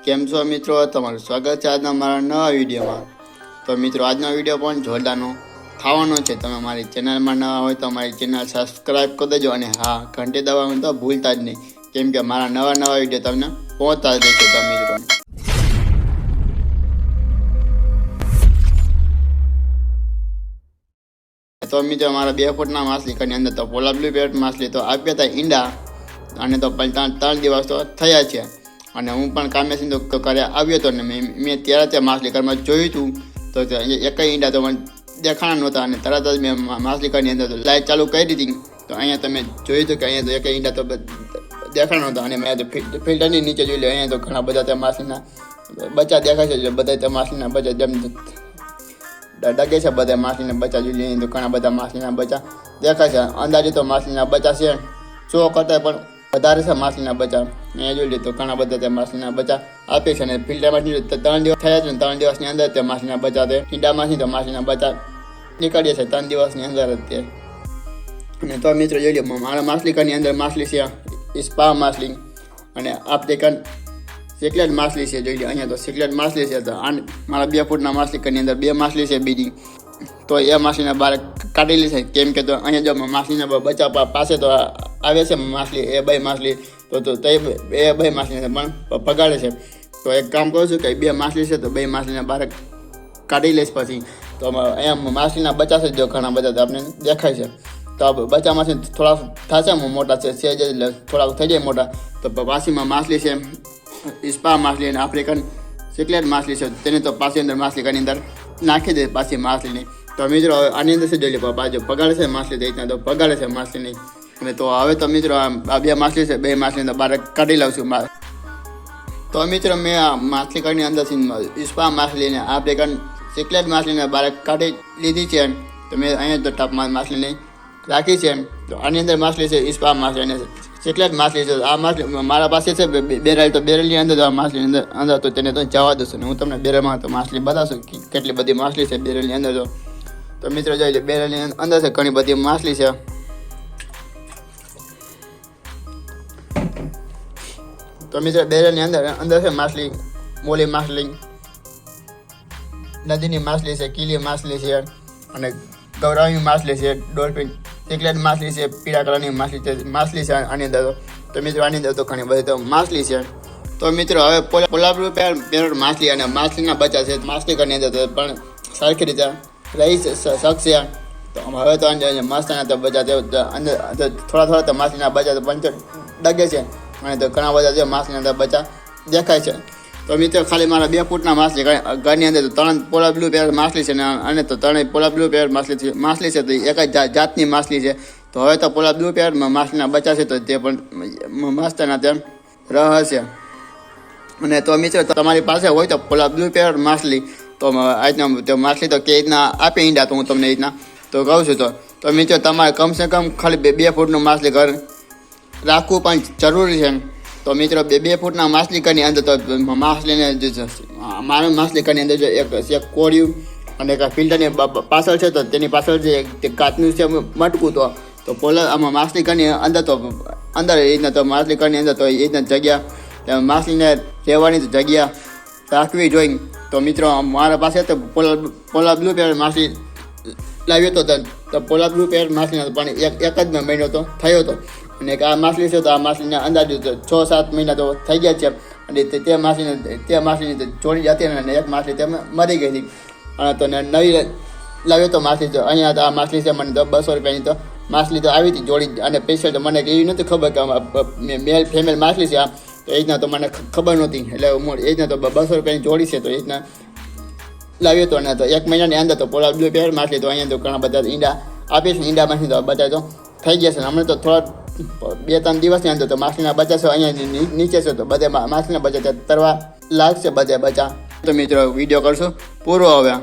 કેમ છો મિત્રો, તમારું સ્વાગત છે આજના મારા નવા વિડીયોમાં। તો મિત્રો આજનો વિડીયો પણ જોરદારનો થવાનો છે। તમે મારી ચેનલમાં નવા હોય તો મારી ચેનલ સબસ્ક્રાઈબ કરી દેજો અને હા ઘંટી દબાવવાનું તો ભૂલતા જ નહીં, કેમ કે મારા નવા વિડીયો તમને પહોંચતા જ રહેશે। તો મિત્રો મારા 2 ફૂટના માછલીની અંદર તો પોલા બ્લુ પેરેટ માછલી તો આપ્યા હતા ઈંડા, અને તો 3 દિવસ તો થયા છે। અને હું પણ કામેથી તો ઘરે આવ્યો હતો ને મેં ત્યારે તે માછલી ઘરમાં જોયું હતું તો એક ઈંડા તો મને દેખાણા નહોતા, અને તરત જ મેં માછલી ઘરની અંદર લાઈટ ચાલુ કરી દીધી। તો અહીંયા તમે જોયું હતું કે અહીંયા તો એક ઈંડા તો દેખાણા નહોતા, અને મેં તો ફિલ્ટરની નીચે જોઈ લે અહીંયા તો ઘણા બધા તે માછલીના બચ્ચા દેખાય છે। બધા તે માછલીના બચ્ચા જેમ ડગે છે, બધા માછલીના બચ્ચા જોઈ લઈએ તો ઘણા બધા માછલીના બચ્ચા દેખાય છે। અંદાજે તો માછલીના બચ્ચા છે 100 કરતાં પણ વધારે છે માછલીના બચ્ચા। અહીંયા જોઈ લઈએ તો ઘણા બધા તે માછલીના બચ્ચા આપે છે, અને ફિલ્ટરમાંથી 3 દિવસ થયા છે ને 3 દિવસની અંદર તે માછલીના બચ્ચા તે ઈંડામાંથી તો માછલીના બચ્ચા નીકળીએ છે 3 દિવસની અંદર જ તે। અને તો મિત્રો જોઈ લો મારા માછલી ઘરની અંદર માછલી છે સ્પા માછલી, અને આફ્રિકન સિકલેટ માછલી છે। જોઈ લો અહીંયા તો સિકલેટ માછલી છે। તો મારા 2 ફૂટના માછલી ઘરની અંદર 2 માછલી છે બીજી, તો એ માછલીને બહાર કાઢેલી છે, કેમ કે તો અહીંયા જો માછલીના બચ્ચા પાસે તો આવે છે માછલી, એ 2 માછલી તો એ 2 માછલીને પણ પગાડે છે। તો એક કામ કરું છું કે 2 માછલી છે તો 2 માછલીને બહાર કાઢી લઈશ પછી। તો અહીંયા માછલીના બચ્ચા છે જો ઘણા બધા તો આપણે દેખાય છે। તો બચ્ચામાંથી થોડા થશે મોટા છે સેજ એટલે થોડાક થઈ જાય મોટા, તો પાછીમાં માછલી છે સ્પા માછલી અને આફ્રિકન સિકલેટ માછલી છે, તેને તો પાછી અંદર માછલી ઘરની અંદર નાખી દે પાછી માછલીની। તો મિત્રો આની અંદર શું જોઈ લે બાજુ પગાડે છે માછલી રીતના તો પગાડે છે માછલીની। અને તો હવે તો મિત્રો આ 2 માછલી છે 2 માછલીને બહાર કાઢી લઉં છું। તો મિત્રો મેં આ માછલી ઘરની અંદરથી સ્પા માછલી અને આફ્રિકન સિકલેટ માછલીને બહાર કાઢી લીધી છે। તો મેં અહીંયા તો ટપમાં માછલીને રાખી છે। તો આની અંદર માછલી છે સ્પા માછલી અને સિકલેટ માછલી છે। આ માછલી મારા પાસે છે બેરલ, તો બેરલની અંદર આ માછલીની અંદર તો તેને તો જવા દઉં છું, ને હું તમને બેરલમાં તો માછલી બતાવશું કેટલી બધી માછલી છે બેરલની અંદર। તો મિત્રો જોઈ લે બેરલની અંદર છે ઘણી બધી માછલી છે। તો મિત્રો બેરલની અંદર છે માછલી, મોલી માછલી, નદીની માછલી છે, કીલી માછલી છે, અને ગૌરાવી માછલી છે, ડોલ્ફિન સિકલેટ માછલી છે, પીળા કલરની માછલી છે આની અંદર। તો મિત્રો આની અંદર તો ઘણી બધી તો માછલી છે। તો મિત્રો હવે પોલા બ્લુ પેરેટ માછલી અને માછલીના બચ્ચા છે માછલી ઘરની અંદર પણ સરખી રીતે રહી શકશે। તો હવે તો માછલીના તો બચ્ચા અંદર થોડા તો માછલીના બચ્ચા તો પંચર ડગે છે, અને તો ઘણા બધા જે માછલીના અંદર બચ્ચા દેખાય છે। તો મિત્રો ખાલી મારા 2 ફૂટના માછલી ઘરની અંદર તો 3 પોલા બ્લુ પેરેટ માછલી છે, અને તો 3 પોલા બ્લુ પેરેટ માછલી છે, તો એક જ જાતની માછલી છે। તો હવે તો પોલા બ્લુ પેરેટ માછલીના બચ્ચા છે તો તે પણ મસ્તના તેમ રહશે। અને તો મિત્રો તમારી પાસે હોય તો પોલા બ્લુ પેરેટ માછલી તો આ રીતના માછલી તો કે રીતના આપે ઈંડા, તો હું તમને એ રીતના તો કહું છું। તો મિત્રો તમારે કમસે કમ ખાલી 2 ફૂટનું માછલી ઘર રાખવું પણ જરૂરી છે। તો મિત્રો 2 ફૂટના માછલી ઘરની અંદર તો માછલીને મારા માછલી ઘરની અંદર એક કોળિયું અને એક ફિલ્ટરની પાછળ છે, તો તેની પાછળ જે કાચનું છે મટકું, તો પોલા આમાં માછલી ઘરની અંદર તો અંદર એ રીતના તો માછલી ઘરની અંદર તો એ રીતના જગ્યા માછલીને રહેવાની જગ્યા રાખવી જોઈએ। તો મિત્રો મારા પાસે તો પોલા બ્લુ પેરેટ માછલી લાવ્યો હતો, તો પોલા બ્લુ પેરેટ માછલીનો પણ એક જ મહિનો તો થયો હતો, અને આ માછલી છે તો આ માછલીને અંદાજે 6-7 મહિના તો થઈ ગયા છે। અને તે માછલીની જોડી જતી અને એક માછલી તે મરી ગઈ હતી, અને તો નવી લાવ્યો તો માછલી તો અહીંયા તો આ માછલી છે મને તો 200 રૂપિયાની તો માછલી તો આવી હતી જોડી, અને સ્પેશિયલ તો મને એવી નથી ખબર કે મેલ ફિમેલ માછલી છે આ, તો એ રીતના તો મને ખબર નહોતી, એટલે એ રીતના તો 200 રૂપિયાની જોડી છે, તો એ રીતના લાવ્યો હતો। અને તો 1 મહિનાની અંદર તો પોલા બ્લુ પેરેટ માછલી તો અહીંયા તો ઘણા બધા ઈંડા આપે છે, ઈંડામાંથી તો બચ્ચા તો થઈ ગયા છે। હમણાં તો થોડા 2-3 દિવસની અંદર તો માછલીના બચ્ચા છે અહીંયા નીચે છે, તો બધે માછલીના બચ્ચા તરવા લાગશે બધે બચ્ચા। તો મિત્રો વિડીયો કરશું પૂરો હવે।